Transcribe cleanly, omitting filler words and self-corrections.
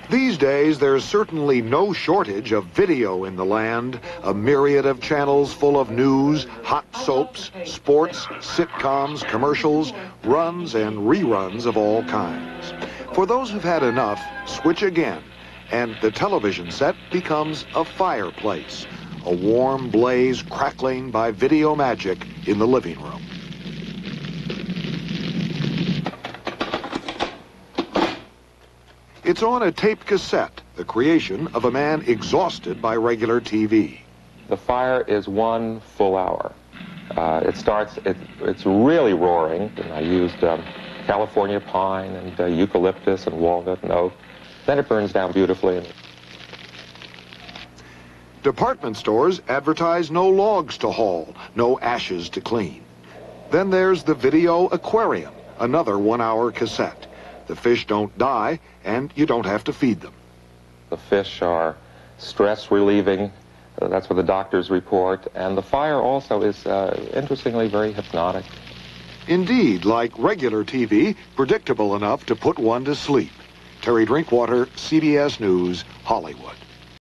These days, there's certainly no shortage of video in the land, a myriad of channels full of news, hot soaps, sports, sitcoms, commercials, runs and reruns of all kinds. For those who've had enough, switch again, and the television set becomes a fireplace, a warm blaze crackling by video magic in the living room. It's on a tape cassette, the creation of a man exhausted by regular TV. The fire is 1 full hour. It's really roaring, and I used California pine and eucalyptus and walnut and oak. Then it burns down beautifully. Department stores advertise no logs to haul, no ashes to clean. Then there's the video Aquarium, another 1 hour cassette. The fish don't die, and you don't have to feed them. The fish are stress relieving. That's what the doctors report. And the fire also is, interestingly, very hypnotic. Indeed, like regular TV, predictable enough to put one to sleep. Terry Drinkwater, CBS News, Hollywood.